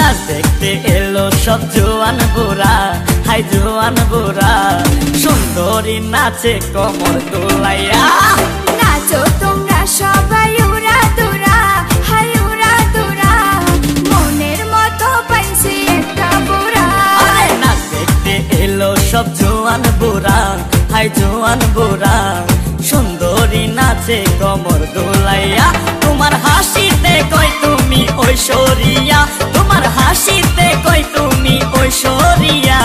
নাচ দেখতে এলো সব জোয়ান বুড়া, হাই জোয়ান বুড়া, সুন্দরী নাচে কোমর দোলাইয়া। নাচো তোমরা সবাই উড়া দুরা, হাই উড়া দুরা, মনের মতো পাইছি একটা বুড়া। আরে নাচ দেখতে এলো সব জোয়ান বুড়া, হাই জোয়ান বুড়া, সুন্দরী নাচে কোমর দোলাইয়া। তোমার হাসিতে কই তুমি ঐশ্বরিয়া, তোমার হাসিতে কই তুমি ঐশ্বরিয়া।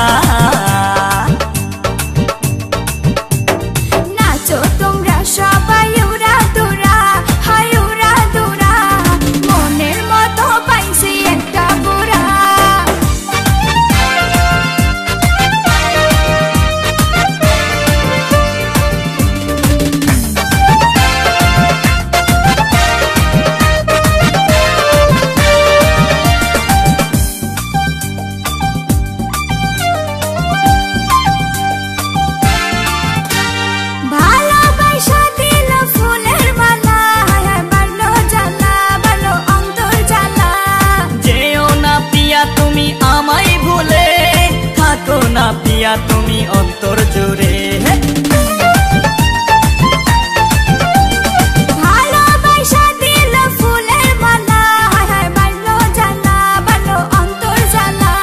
নাচো তোমরা সবাই উড়া দুরা, হাই উড়া দুরা, মনের মতো পাইছি একটা বুড়া। না পিয়া তুমি অন্তর জুড়ে, ভালোবাসা দিল ফুলের মালা, বাড়লো জ্বালা, বাড়লো অন্তর জ্বালা।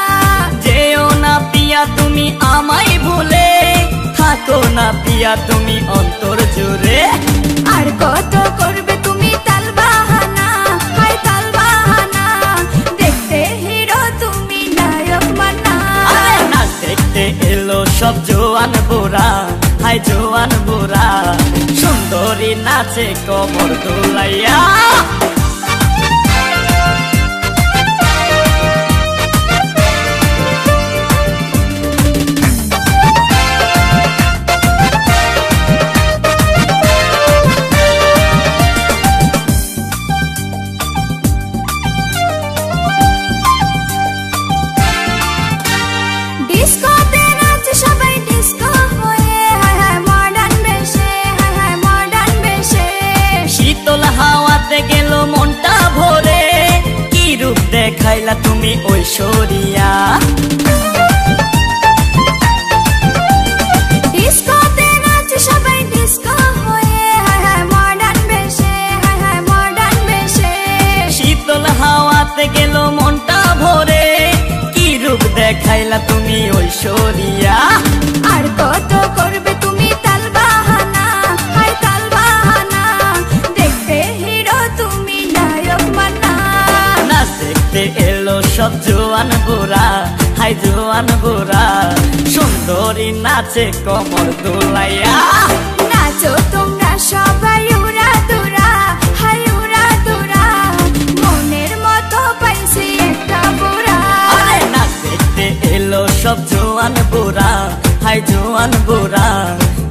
যেও না পিয়া তুমি আমায় ভুলে, থাকো না পিয়া তুমি অন্তর জুড়ে। আর কত করবে তুমি তাল বাহানা, হাই তাল বাহানা, দেখতে হিরো তুমি নায়ক মানা। নাচ দেখতে এলো সব জোয়ান বুড়া, হাই জোয়ান বুড়া, সুন্দরী নাচে কোমর দোলাইয়া। ডিস্কোতে নাচে সবাই ডিস্কো হয়ে, মডার্ন বেশে, মডার্ন বেশে। শীতল হাওয়াতে গেল মনটা ভরে, কি রূপ দেখাইলা তুমি ঐশ্বরিয়া। ডিস্কোতে নাচে সবাই ডিস্কো হয়ে, মডার্ন বেশে, মডার্ন বেশে। শীতল হাওয়াতে গেল মনটা ভরে, কি রূপ দেখাইলা তুমি ঐশ্বরিয়া। আর কত করবে তুমি তাল বাহানা, হাই তাল বাহানা, দেখতে হিরো তুমি নায়ক মানা। নাচ দেখতে এলো সব জোয়ান বুড়া, হাই জোয়ান বুড়া, সুন্দরী নাচে কোমর দোলাইয়া। নাচো তোমরা সবাই উড়া দুরা, হাই উড়া দুরা, মনের মতো পাইছি একটা বুড়া। আরে নাচ দেখতে এলো সব জোয়ান বুড়া, হাই জোয়ান বুড়া,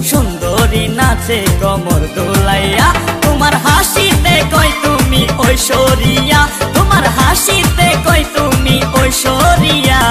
সুন্দরী নাচে কোমর দোলাইয়া। তোমার হাসিতে কই তুমি ঐশ্বরিয়া, তোমার হাসিতে কই তুমি ঐশ্বরিয়া।